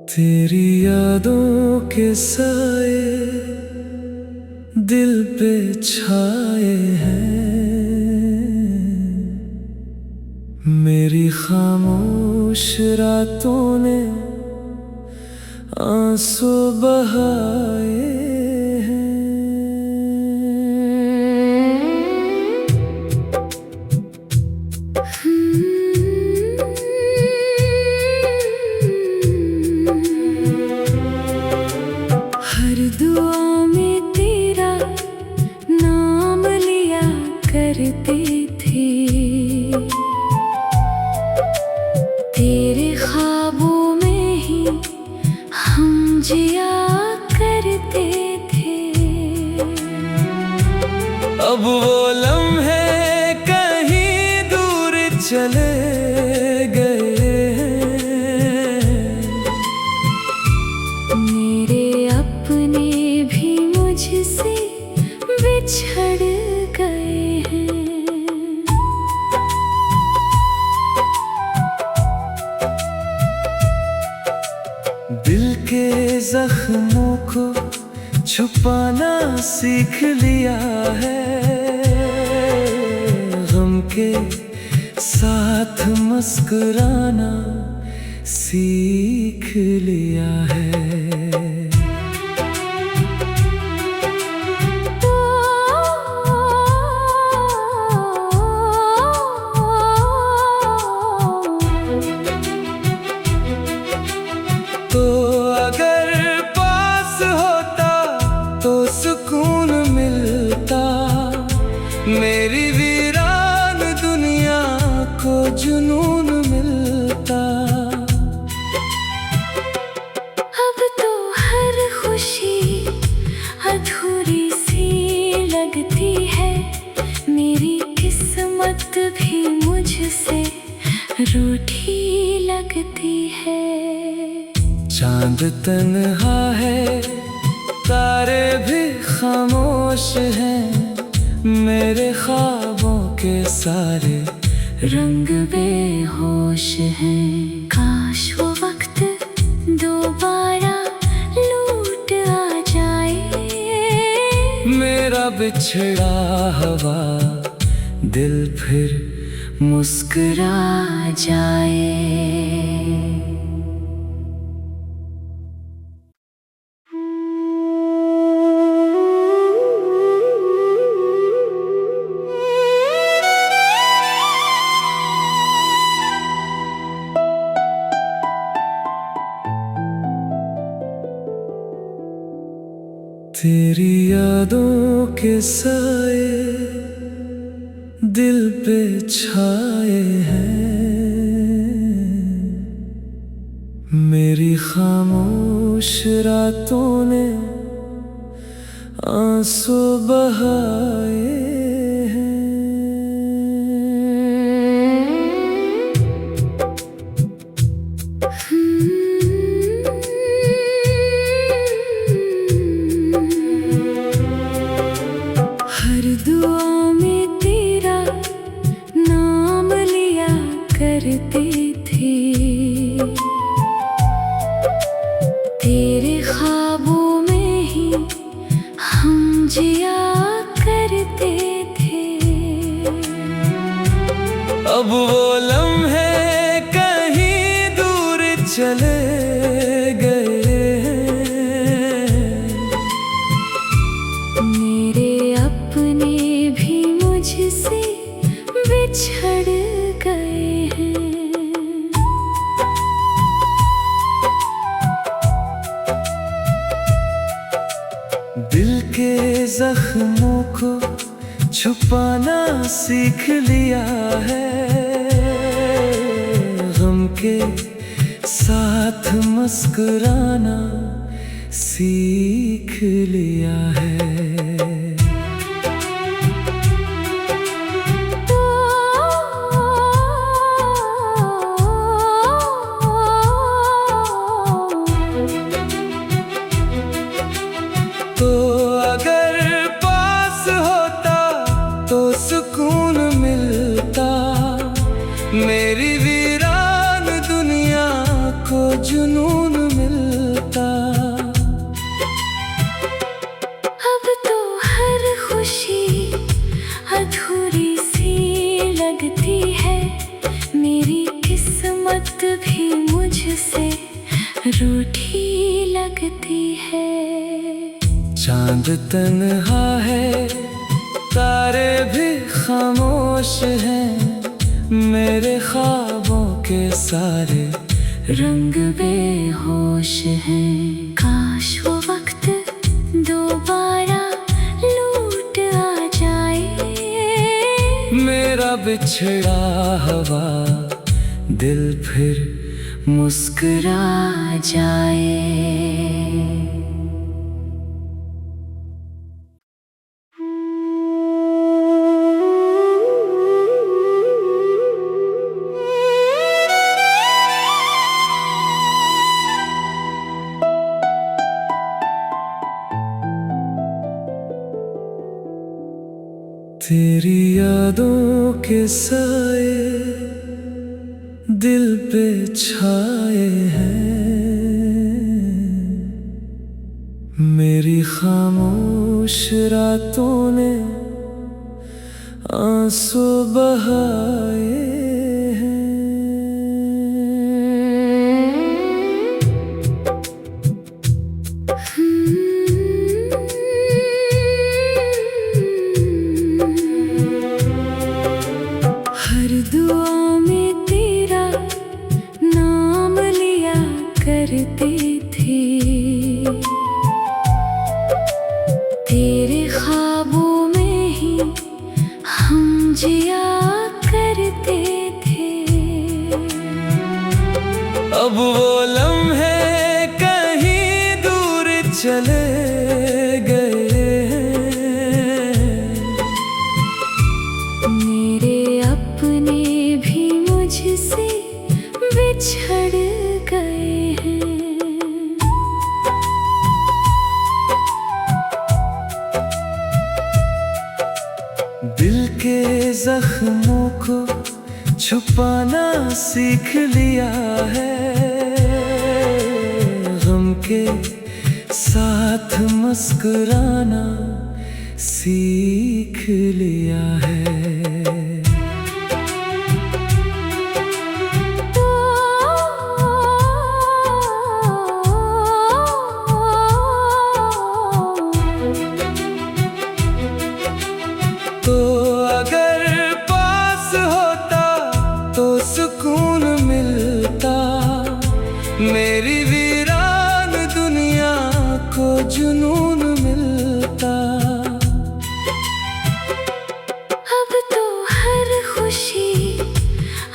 तेरी यादों के साए दिल पे छाए हैं, मेरी खामोश रातों ने आंसू बहाए हैं। हर दुआ में तेरा नाम लिया करते थे, तेरे ख्वाबों में ही हम जिया करते थे। अब वो लम्हे कहीं दूर चले गए हैं, मेरे अपने भी मुझसे बिछड़ गए हैं। दिल के जख्मों को छुपाना सीख लिया है, गम के साथ मुस्कुराना सीख लिया है। तो अगर पास होता तो सुकून मिलता, मेरी वीरान दुनिया को जुनून मिलता। अब तो हर खुशी अधूरी सी लगती है, मेरी किस्मत भी मुझसे रूठी लगती है। चांद तन्हा है, तारे भी खामोश हैं, मेरे ख्वाबों के सारे रंग बेहोश हैं। काश वो वक्त दोबारा लौट आ जाए, मेरा बिछड़ा हुआ दिल फिर मुस्कुरा जाए। तेरी यादों के साए दिल पे छाए हैं, मेरी खामोश रातों ने आंसू बहाए हैं। हर दुआ में तेरा नाम लिया करते थे, तेरे ख्वाबों में ही हम जिया करते थे। अब वो लम्हे कहीं दूर चले गए हैं, मेरे अपने भी मुझसे बिछड़ गए हैं। दिल के जख्मों को छुपाना सीख लिया है, गम के साथ मुस्कुराना सीख लिया है। तो अगर पास होता तो सुकून मिलता, मेरी वीरान दुनिया को जुनून मिलता। भी मुझसे रूठी लगती है। चांद तन्हा है, तारे भी खामोश हैं, मेरे ख्वाबों के सारे रंग बेहोश हैं। काश वो वक्त दोबारा लौट आ जाए, मेरा बिछड़ा हुआ दिल फिर मुस्कुरा जाए। तेरी यादों के साए दिल पे छाए हैं, मेरी खामोश रातों ने आंसू बहाए हैं। हर दुआ में तेरा नाम लिया करती थी, तेरे ख्वाबों में ही हम जिया करते थे। अब वो लम्हे कहीं दूर चले गए हैं, मेरे अपने भी मुझसे बिछड़ गए हैं। दिल के जख्मों को छुपाना सीख लिया है, गम के साथ मुस्कुराना सीख लिया है। तो अगर पास होता तो सुकून मिलता, मेरी वीरान दुनिया को जुनून मिलता। अब तो हर खुशी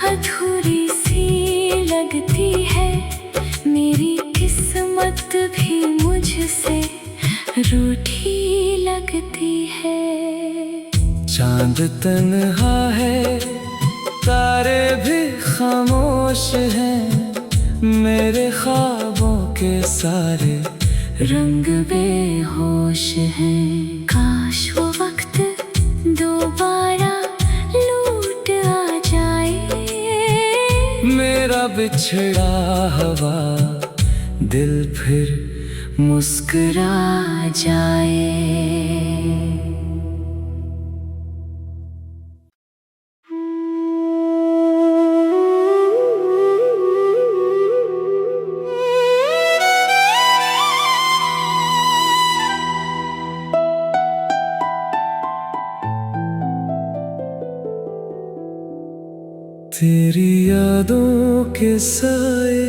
अधूरी सी लगती है, मेरी किस्मत भी मुझसे रूठी लगती है। चांद तन्हा है, तारे भी खामोश हैं, मेरे ख्वाबों के सारे रंग बेहोश हैं। काश वो वक्त दोबारा लौट आ जाए, मेरा बिछड़ा हुआ दिल फिर मुस्कुरा जाए। तेरी यादों के साए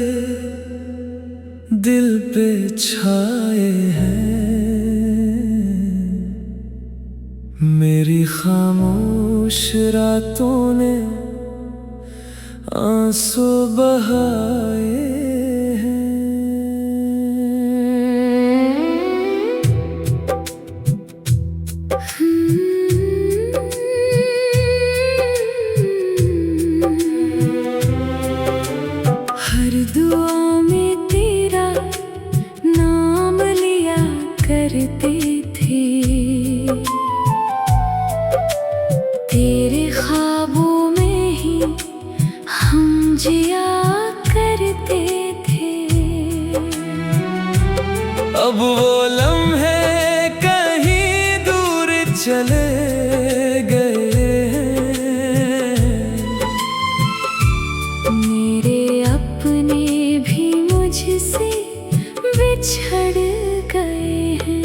दिल पे छाए हैं, मेरी खामोश रातों ने आंसू बहाए हैं। हर दुआ में तेरा नाम लिया करती थी, तेरे ख्वाबों में ही हम जिया करते थे। अब वो लम्हे कहीं दूर चले गए हैं, मेरे अपने बिछड़ गए हैं।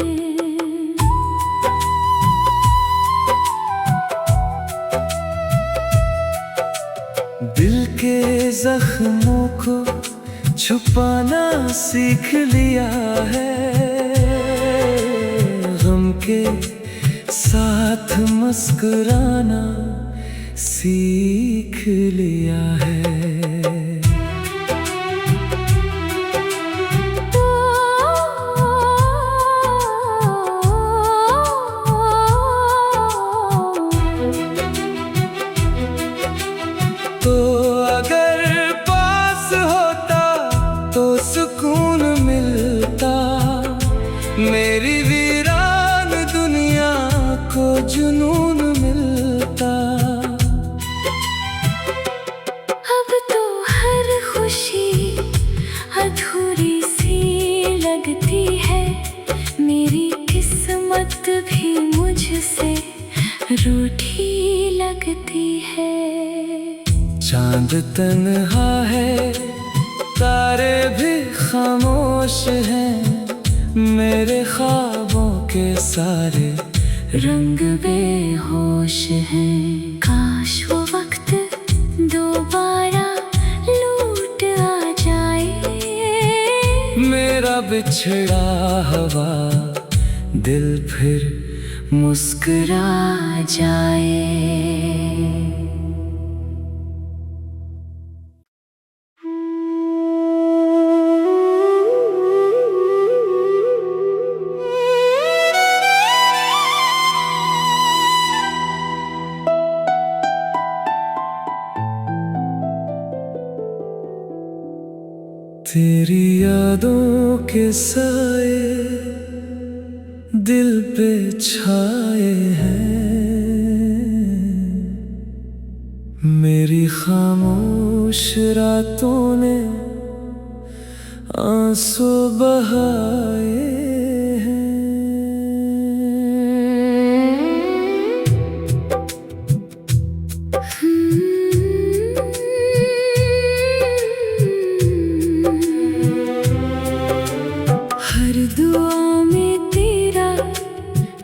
दिल के जख्मों को छुपाना सीख लिया है, गम के साथ मुस्कुराना सीख लिया है। तो अगर पास होता तो सुकून मिलता, मेरी वीरान दुनिया को जुनून मिलता। अब तो हर खुशी अधूरी सी लगती है, मेरी किस्मत भी मुझसे रूठी लगती है। चांद तन्हा है, तारे भी खामोश हैं, मेरे ख्वाबों के सारे रंग बेहोश हैं। काश वो वक्त दोबारा लौट आ जाए, मेरा बिछड़ा हुआ दिल फिर मुस्कुरा जाए। तेरी यादों के साए दिल पे छाए हैं, मेरी खामोश रातों ने आंसू बहाए हैं। हर दुआ में तेरा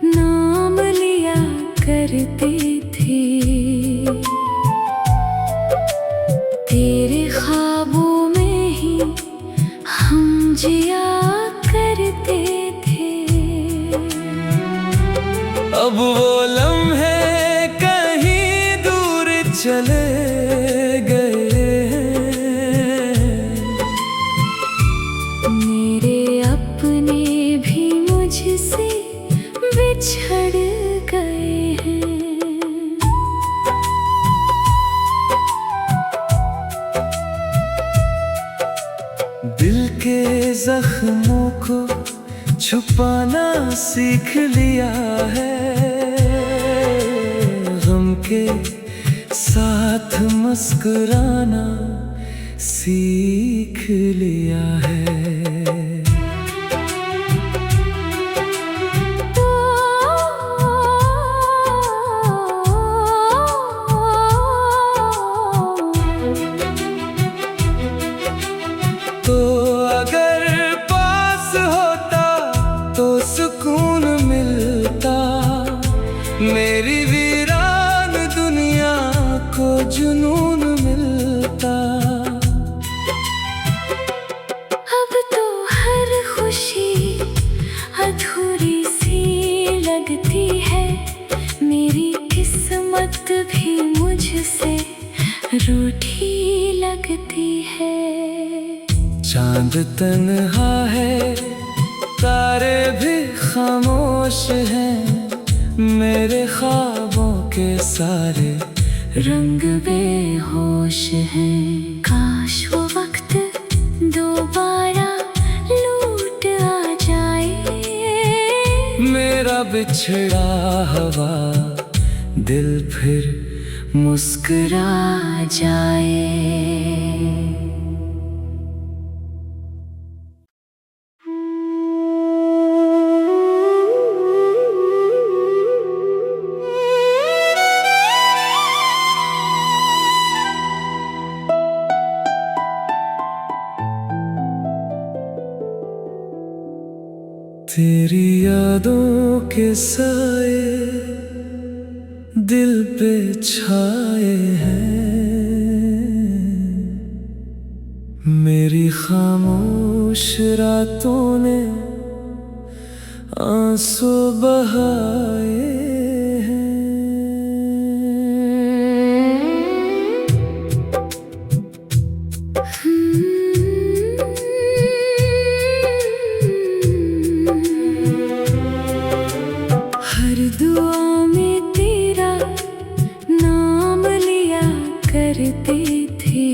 नाम लिया करते थे, तेरे ख्वाबों में ही हम जिया करते थे। अब वो लम्हे कहीं दूर चले गए हैं, मेरे अपने भी मुझसे बिछड़ गए हैं। दिल के जख्मों को छुपाना सीख लिया है, गम के साथ मुस्कुराना सीख लिया है। तो अगर पास होता तो सुकून मिलता, मेरी वीरान दुनिया को जुनून मिलता। अब तो हर खुशी अधूरी सी लगती है, मेरी किस्मत भी मुझसे रूठी लगती है। चांद तन्हा है, तारे भी खामोश हैं, मेरे ख्वाबों के सारे रंग बेहोश हैं। काश वो वक्त दोबारा लौट आ जाए, मेरा बिछड़ा हुआ दिल फिर मुस्कुरा जाए। तेरी यादों के साए दिल पे छाए हैं, मेरी खामोश रातों ने आंसू बहाए हैं। हर दुआ में तेरा नाम लिया करते थे,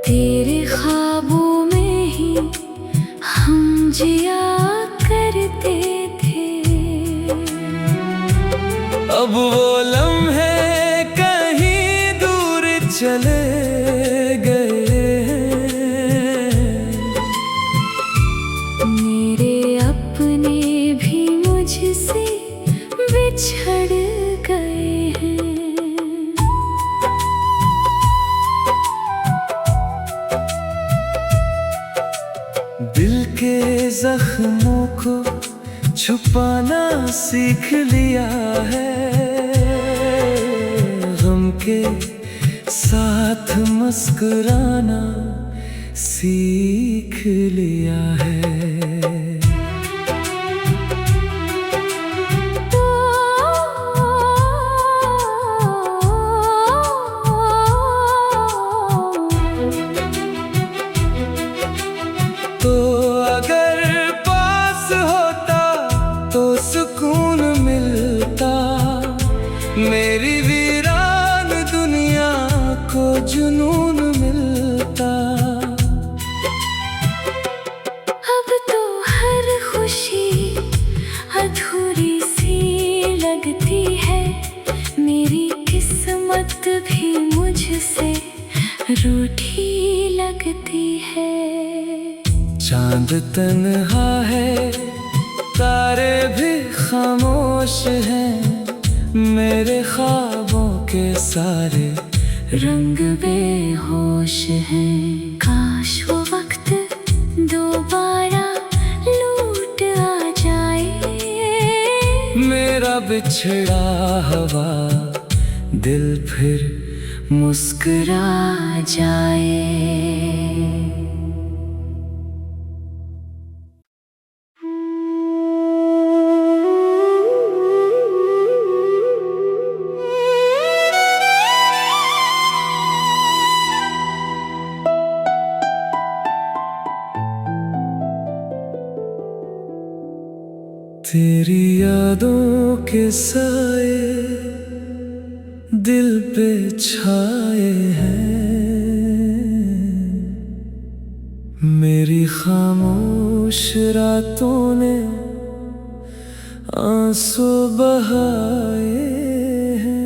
तेरे ख्वाबों में ही हम जिया करते थे। अब वो लम्हे कहीं दूर चले गए हैं, मेरे अपने भी मुझसे बिछड़ गए हैं। दिल के जख्मों को छुपाना सीख लिया है, गम के साथ मुस्कुराना सीख लिया है। तो अगर पास होता तो सुकून मिलता, मेरी वीरान दुनिया को जुनून मिलता। अब तो हर खुशी अधूरी सी लगती है, मेरी किस्मत भी मुझसे रूठी लगती है। चांद तन्हा है, तारे भी खामोश हैं, मेरे ख्वाबों के सारे रंग बेहोश हैं। काश वो वक्त दोबारा लौट आ जाए, मेरा बिछड़ा हुआ दिल फिर मुस्कुरा जाए। तेरी यादों के साए दिल पे छाए हैं, मेरी खामोश रातों ने आंसू बहाए हैं।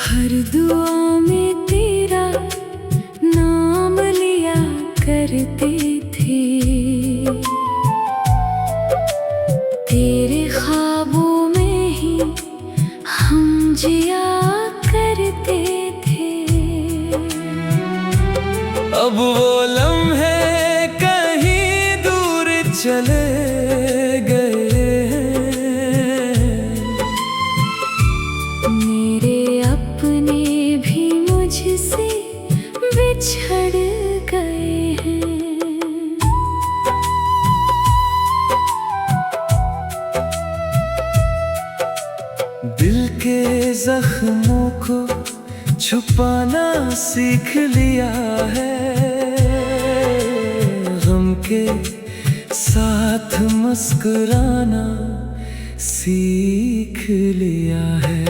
हर दुआ में तेरा नाम लिया करते थे, तेरे ख्वाबों में ही हम जिया करते थे। अब वो लम्हे कहीं दूर चले गए हैं, मेरे अपने भी मुझसे बिछड़ गए हैं। दिल के जख्मों को छुपाना सीख लिया है, गम के साथ मुस्कुराना सीख लिया है।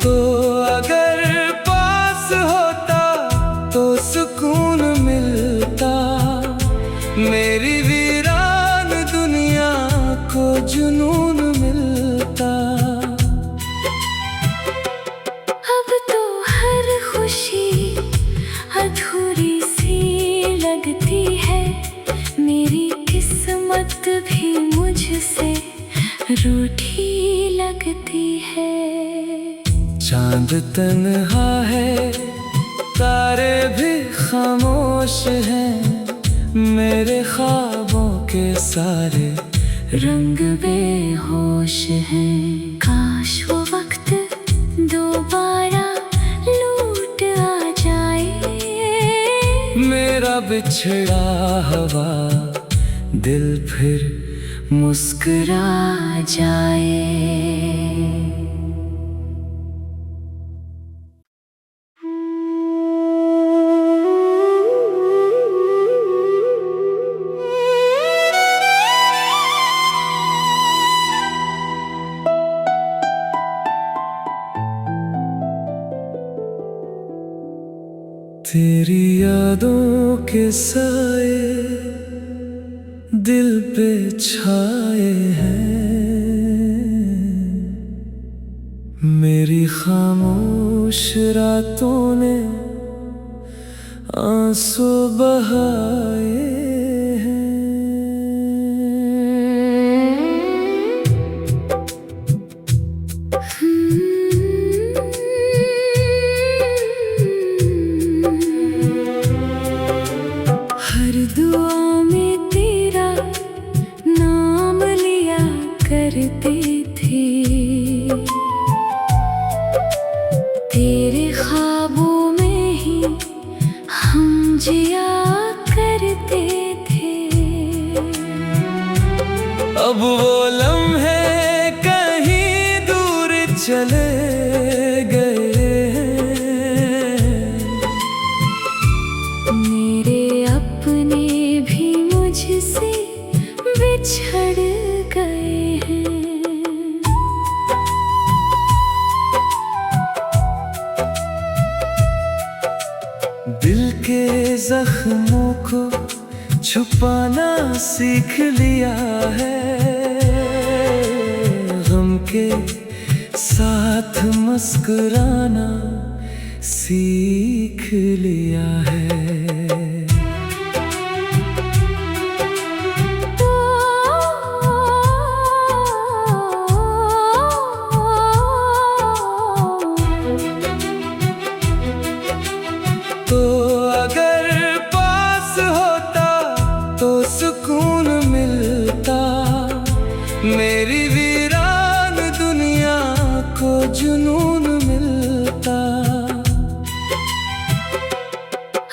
तो अगर पास होता तो सुकून मिलता, मेरी वीरान दुनिया को जुनून मिलता। किस्मत भी मुझसे रूठी लगती है। चांद तन्हा है, तारे भी खामोश हैं, मेरे ख्वाबों के सारे रंग बेहोश हैं। काश वो वक्त दोबारा लौट आ जाए, मेरा बिछड़ा हुआ दिल फिर मुस्कुरा जाए। तेरी यादों के साए दिल पे छाए हैं, मेरी खामोश रातों ने आंसू बहाए हैं। हर दुआ में तेरा नाम लिया करते थे, तेरे ख्वाबों में ही हम जिया करते थे। अब वो लम्हे कहीं दूर चले गए हैं, मेरे अपने भी मुझसे बिछड़ गए हैं। दिल के जख्मों को छुपाना सीख लिया है, गम के साथ मुस्कुराना सीख लिया है। तो अगर पास होता तो सुकून मिलता, मेरी वीरान दुनिया को जुनून मिलता।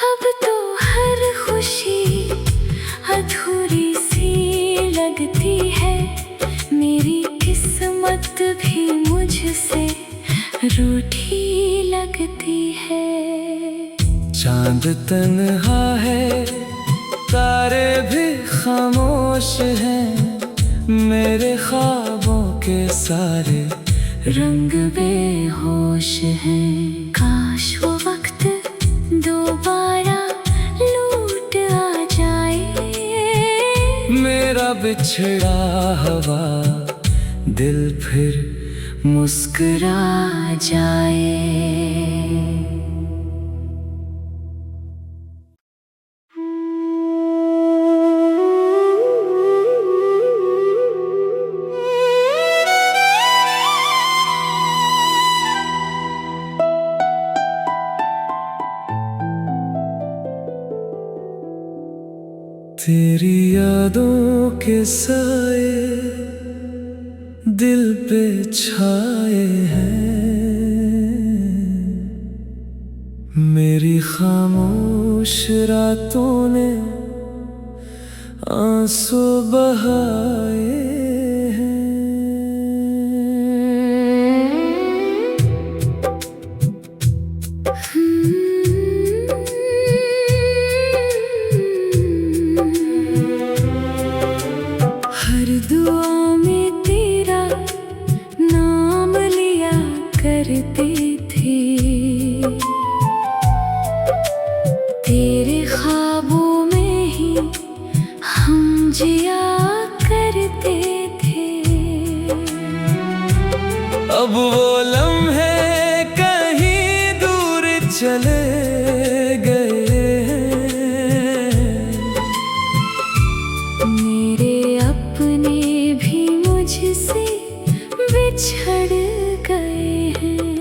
अब तो हर खुशी अधूरी सी लगती है, मेरी किस्मत भी मुझसे रूठी लगती है। चांद तन्हा है, तारे भी खामोश हैं, मेरे ख्वाबों के सारे रंग बेहोश हैं। काश वो वक्त दोबारा लौट आ जाए, मेरा बिछड़ा हुआ दिल फिर मुस्कुरा जाए। तेरी यादों के साए दिल पे छाए हैं, मेरी खामोश रातों ने आंसू बहाए हैं। हर दुआ में तेरा नाम लिया करते थे, तेरे ख्वाबों में ही हम जिया करते थे। अब वो लम्हे कहीं दूर चले गए हैं, मेरे अपने भी मुझसे बिछड़ गए हैं।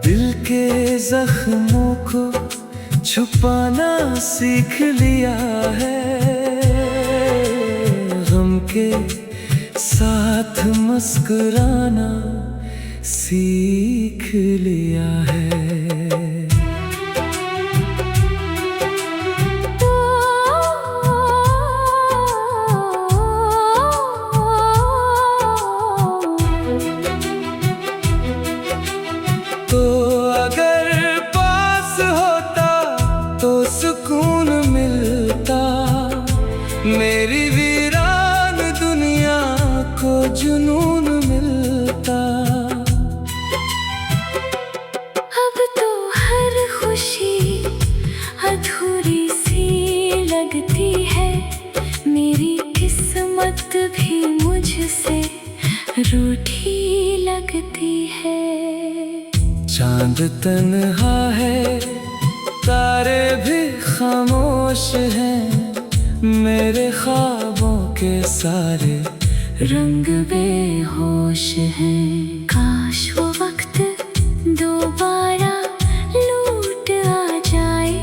दिल के जख्मों को छुपाना सीख लिया है, गम के साथ मुस्कुराना सीख लिया है। तो अगर पास होता तो सुकून मिलता, मेरी वीरान दुनिया को जुनून मिलता। अब तो हर खुशी अधूरी सी लगती है, मेरी किस्मत भी मुझसे रूठी लगती है। चांद तन्हा है, तारे भी खामोश हैं, मेरे ख्वाबों के सारे रंग बेहोश हैं। काश वो वक्त दोबारा लौट आ जाए,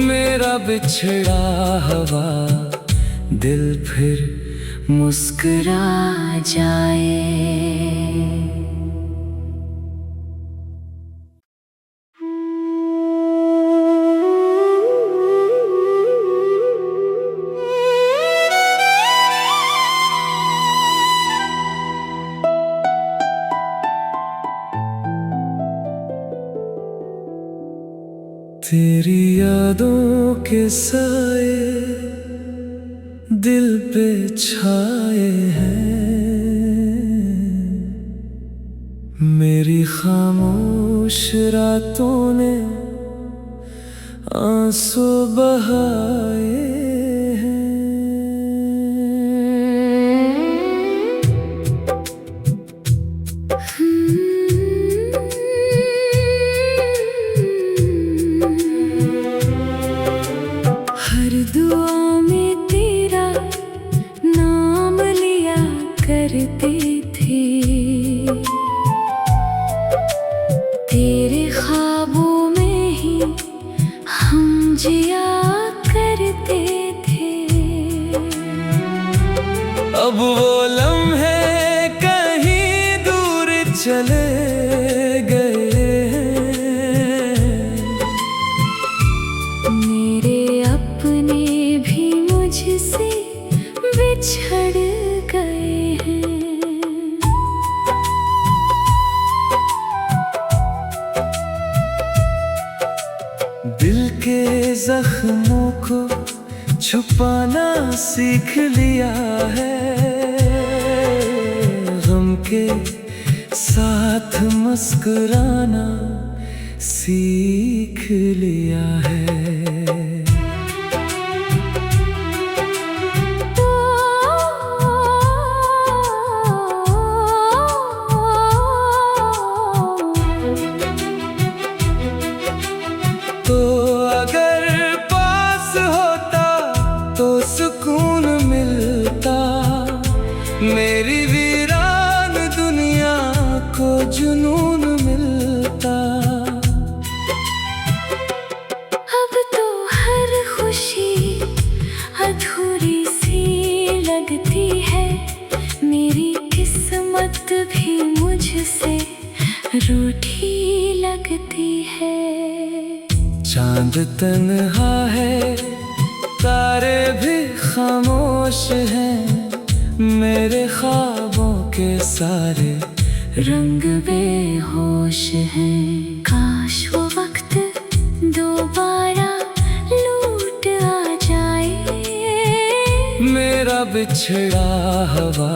मेरा बिछड़ा हुआ दिल फिर मुस्कुरा जाए। तेरी यादों के साए दिल पे छाए हैं, मेरी खामोश रातों ने आंसू बहाए हैं। हर दुआ में तेरा नाम लिया करते थे, तेरे ख्वाबों में ही हम जिया करते थे। अब वो लम्हे कहीं दूर चले गए हैं, मेरे अपने भी मुझसे बिछड़ गए हैं। दिल के जख्मों को छुपाना सीख लिया है, गम के साथ मुस्कुराना सीख लिया है। तो अगर पास होता तो सुकून मिलता, मेरी वीरान दुनिया को जुनून मिलता। अब तो हर खुशी अधूरी सी लगती है, मेरी किस्मत भी मुझसे रूठी लगती है। चांद तन्हा है, तारे भी खामोश हैं, मेरे ख्वाबों के सारे रंग बेहोश हैं। काश वो वक्त दोबारा लौट आ जाए, मेरा बिछड़ा हुआ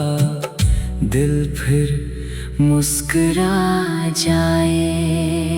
दिल फिर मुस्कुरा जाए।